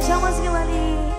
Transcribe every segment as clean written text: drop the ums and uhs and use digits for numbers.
Jamas kembali.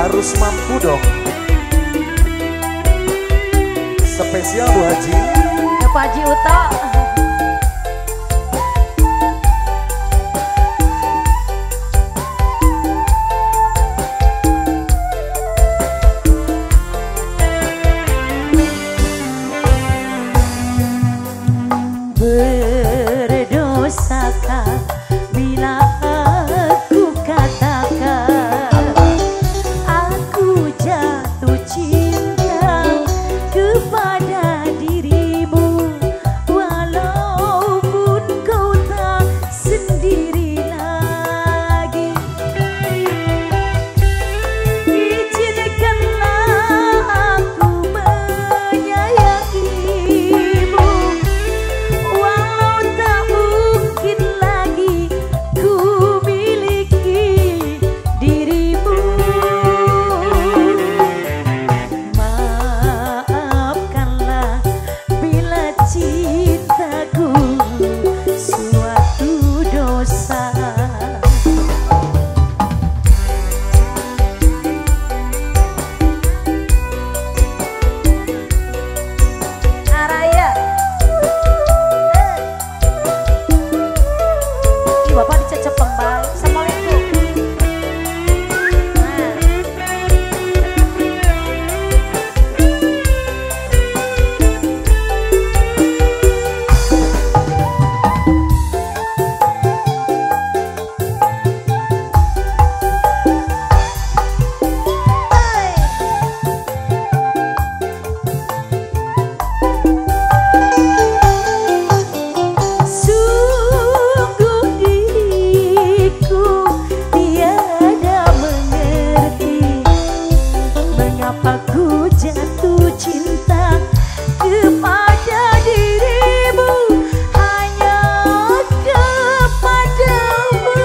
Harus mampu dong. Spesial Bu Haji. Ya Pak Haji Uto. Berdosakah bila aku katakan aku jatuh cinta kepada dirimu, walaupun kau tak sendiri lagi. Izinkanlah aku menyayangimu, walau tak mungkin lagi ku miliki dirimu. Maafkanlah bila cintaku suatu dosa. Araya. Ih, Bapak dicecep Bang. Assalamualaikum. Nah. Sungguh diriku tiada mengerti mengapa ku jatuh cinta kepada dirimu, hanya kepadamu.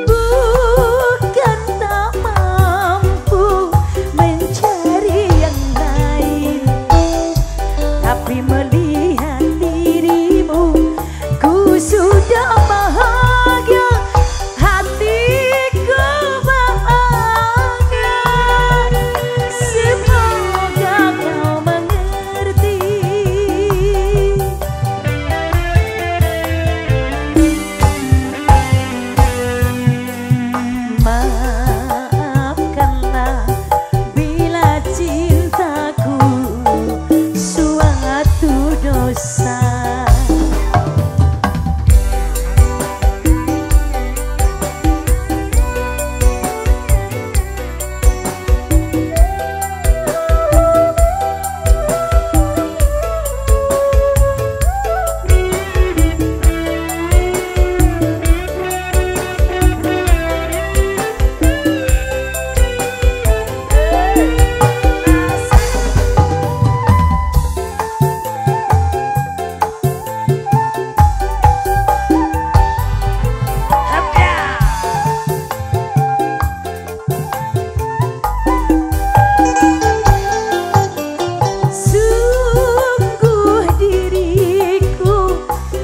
Bukan tak mampu mencari yang lain, tapi melihat dirimu ku sudah bahagia, hatiku bahagia. Semoga kau mengerti. Maafkanlah bila cintaku suatu dosa. Sungguh diriku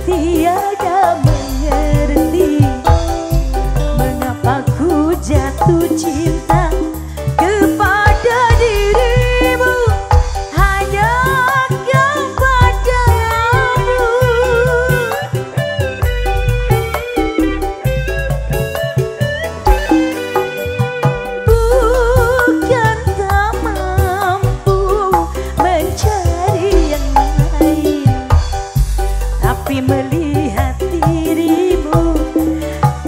tiada mengerti mengapa ku jatuh cinta kepada dirimu, hanya kepadamu. Bukan tak mampu mencari yang lain, tapi melihat dirimu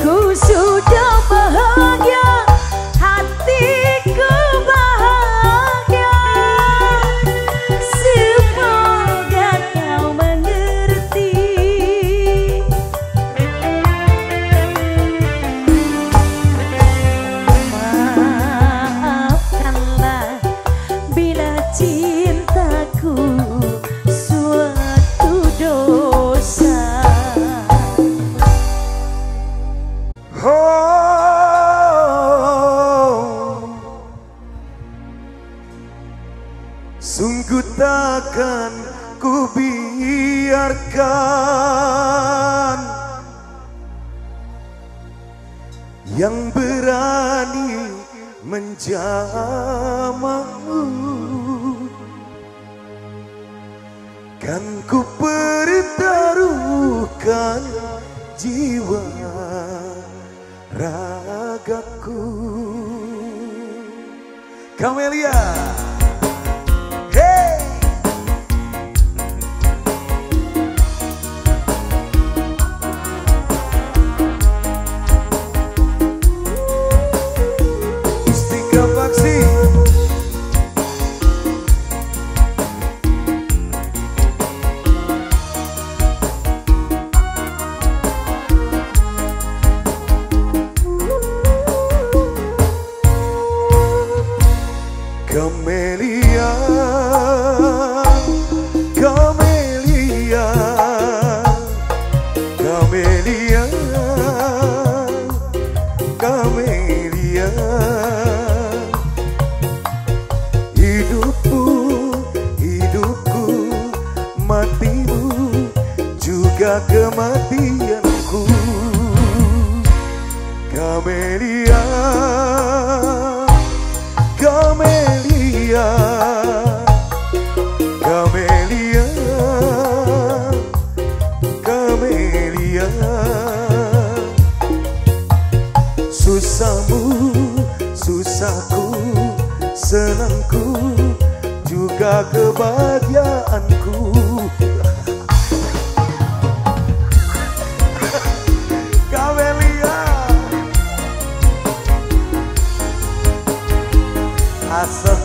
ku sudah bahagia, hatiku bahagia. Semoga kau mengerti. Maafkanlah bila cintaku suatu dosa. Sungguh takkan ku biarkan yang berani menjamahmu, kan ku pertaruhkan jiwa ragaku. Kamelia, hey. Mustika Paksi. Kamelia, Kamelia, Kamelia, Kamelia. Hidupku, hidupku, matimu, juga kematianku. Kamelia, Kamelia, Kamelia, Kamelia. Susahmu, susahku, senangku, juga kebahagiaanku. Kamelia, asal.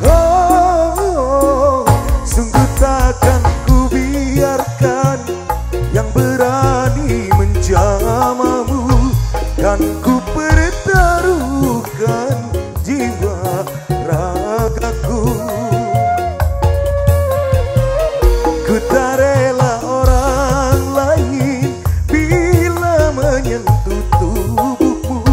Oh, sungguh takkan ku biarkan yang berani menjamahmu, kan ku pertaruhkan jiwa ragaku. Ku tak rela orang lain bila menyentuh tubuhmu,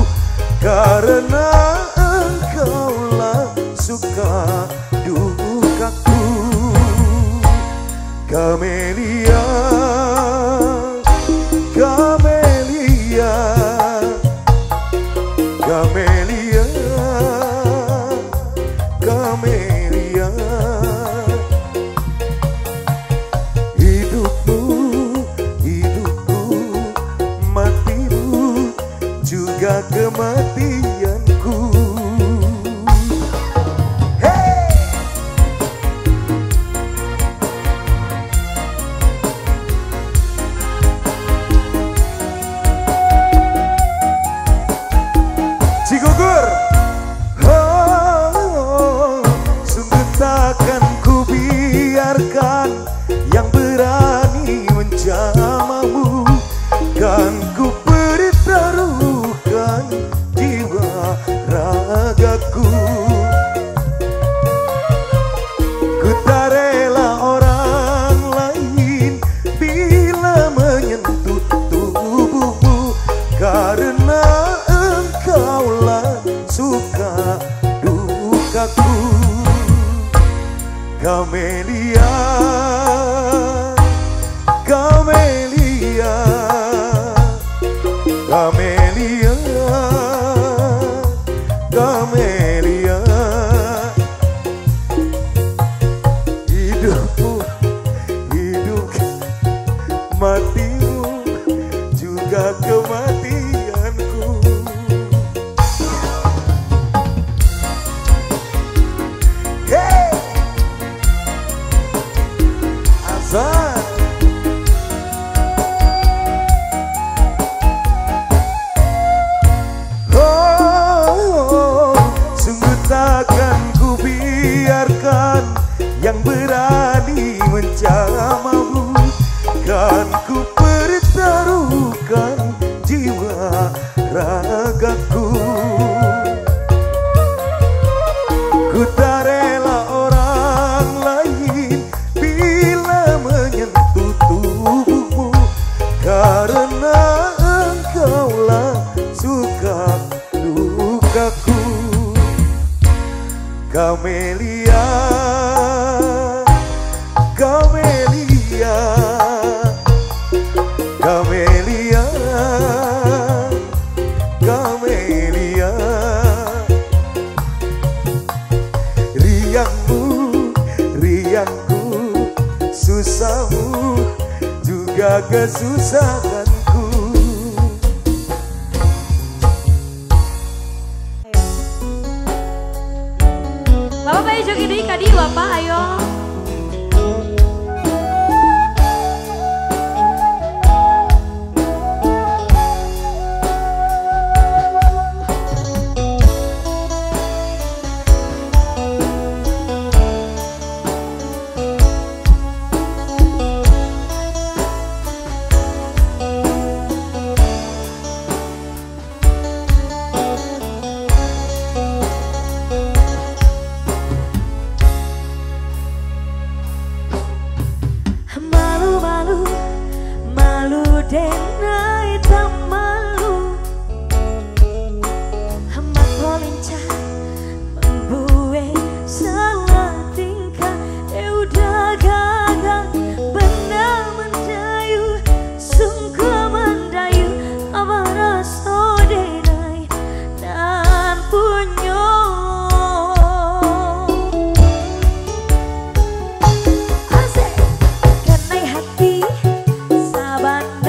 karena engkaulah suka dukaku. Kamelia, Kamelia, Kamelia, Kamelia. Hidupmu, hidupku, matimu, juga kematianku. Hey! Cigugur. Oh, sungguh takkan ku biarkan yang berani menjamahmu, kan ku pertaruhkan jiwa ragaku. Ku tak rela orang lain bila menyentuh tubuhmu, karena engkaulah suka dukaku. Kamelia, Kamelia, Kamelia, Kamelia. Hidupku, hidup, matimu, juga kematianku. Hey! Azan. Oh, sungguh takkan ku biarkan yang berani menjamahmu, kan ku pertaruhkan jiwa ragaku. Ku tak rela orang lain bila menyentuh tubuhmu, karena engkaulah suka dukaku. Kamelia, Kamelia, sayangku, susahmu juga kesusahanku. Bapak bayi jogi deui ka dieu Bapak, ayo. Denai tak malu, amat melincah membuat salah tingkah. Udah gagal benar mendayu, sungguh mendayu apa rasa denai dan punyo. Asik kenai hati sabana.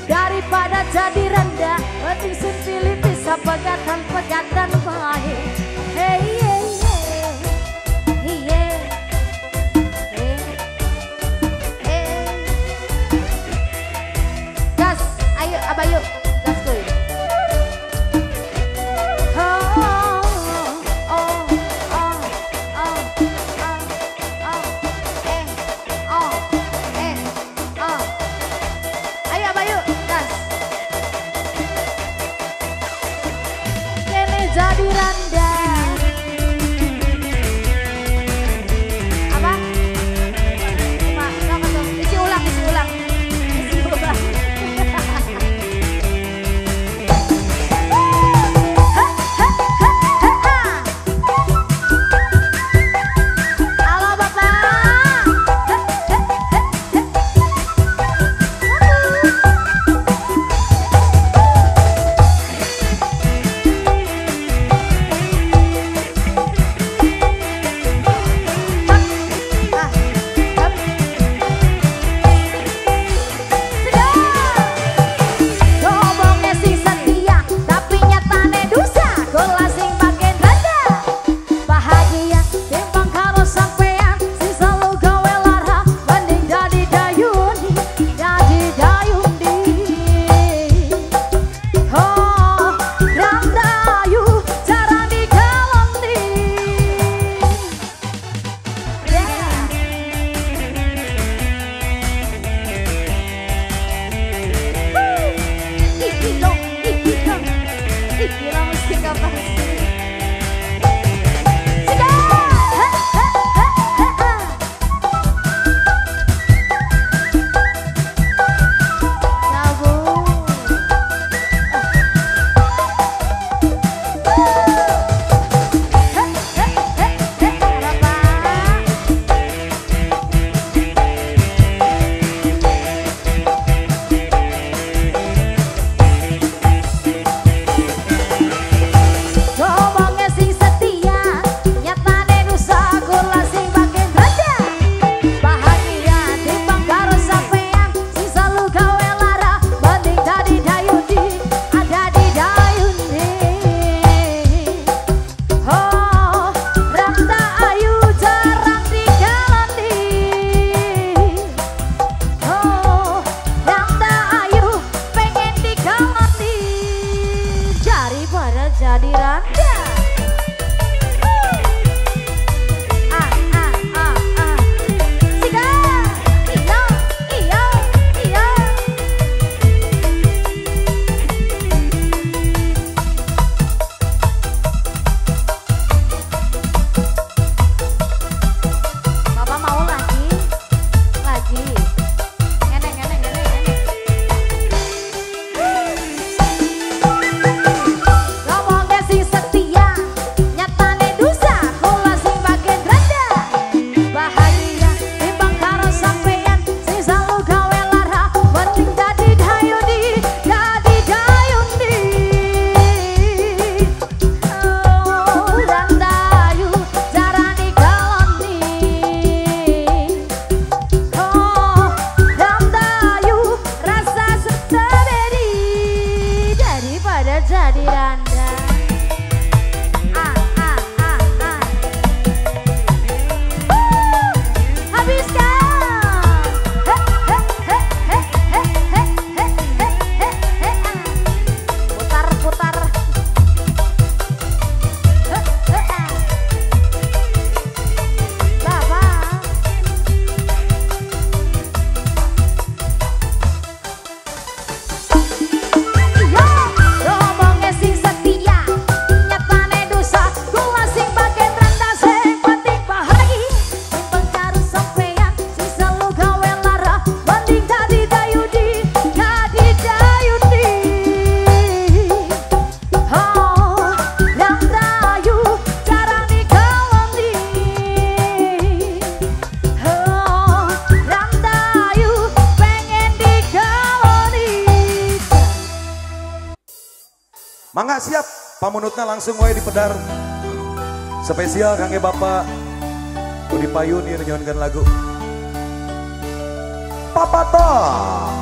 Daripada jadi rendah, mending pilih bisa pegatan baik. Hey, hey, hey, hey, hey, hey. Gas, ayo, abah yuk, gas tuh. Oh, oh, oh, oh, oh, oh. Mangga siap, pamunutna langsung wae di pedar. Spesial kangge Bapak Budi Payun yang nyanyikan lagu Papa Toh.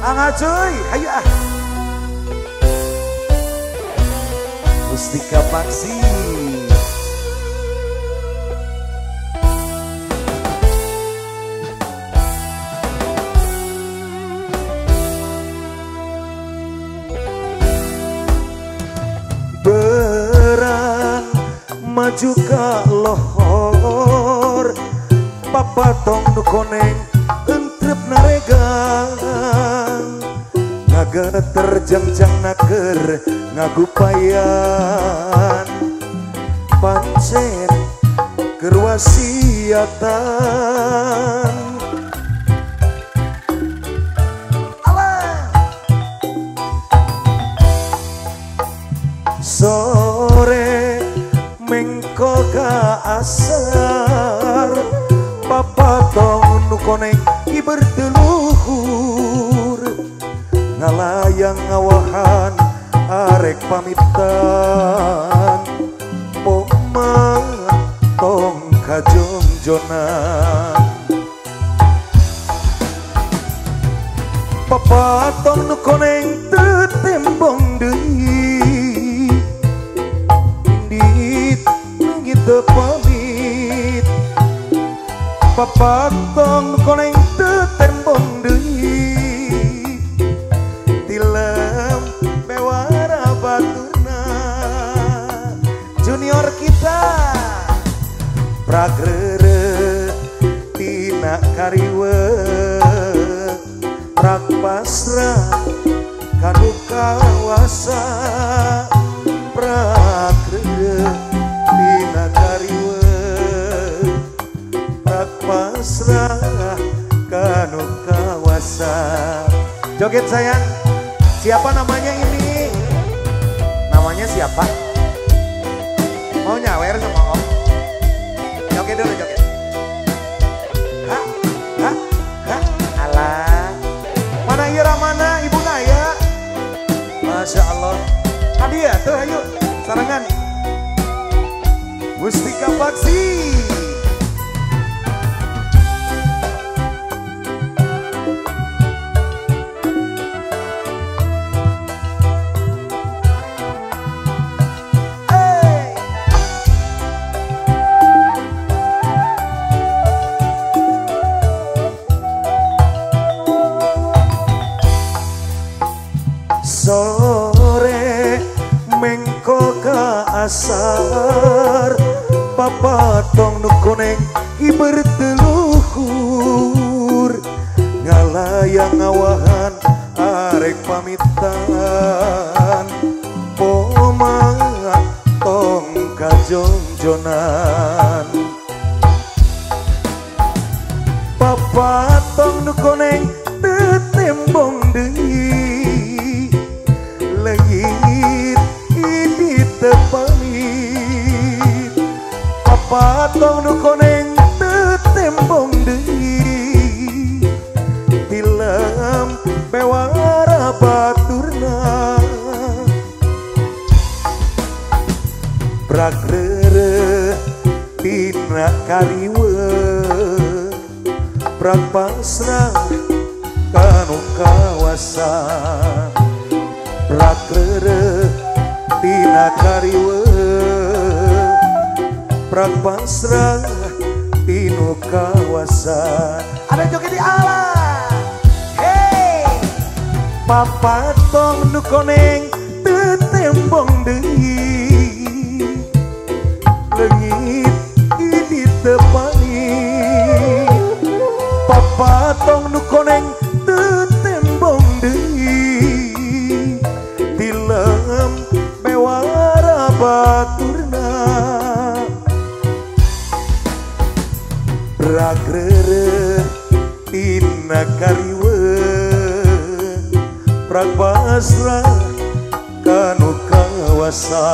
Angga cuy, ayo ah. Mustika Paksi. Berang maju ke lohor, Papa tong nu koneng entrep naregang, ngaga terjang-jang naker ngagupayan, pancen kerwasiatan. Sore mengko ka asar, Papa tong nu koneng i berteluhur, ngalayang ngawahan arek pamitan, Oma tong kajongjonan. Papa tong nu koneng tetembong deui, teu pamit. Papa tong koneng teu tembong deui, tilem bewara baturna. Junior kita pragrere tina kariwe, prak pasrah kanu kawasa, pragrere tina kariwe, prak pasrah kanu kawasa. Joget sayang, siapa namanya ini? Namanya siapa? Mau nyawer sama om? Joget dulu, joget. Hah? Hah? Hah? Alah. Mana Ira, mana Ibu Naya? Masya Allah. Hadiah tuh, ayo sarangan. Mustika Paksi. Sore mengko ka asar, Papa tong nu koneng i berteluhur, ngalayang ngawahan arek pamitan, Oma tong kajongjonan. Papa tong nu koneng tetembong deui, leungit ini tepamit. Papa tong nu koneng tetembong deui, tilem bewara baturna. Pragrere tina kariwe, prak pasrah kanu kawasa, pragrere tina kariwe, prak pasrah tinu kawasa. Ada joget di alam. Hey, Papa tong nu koneng tetembong deui, leungit ini tepani. Papa tong nu koneng tetembong deui, tilem bewara baturna. Pragrere tina kariwe, prak pasrah kanu kawasa.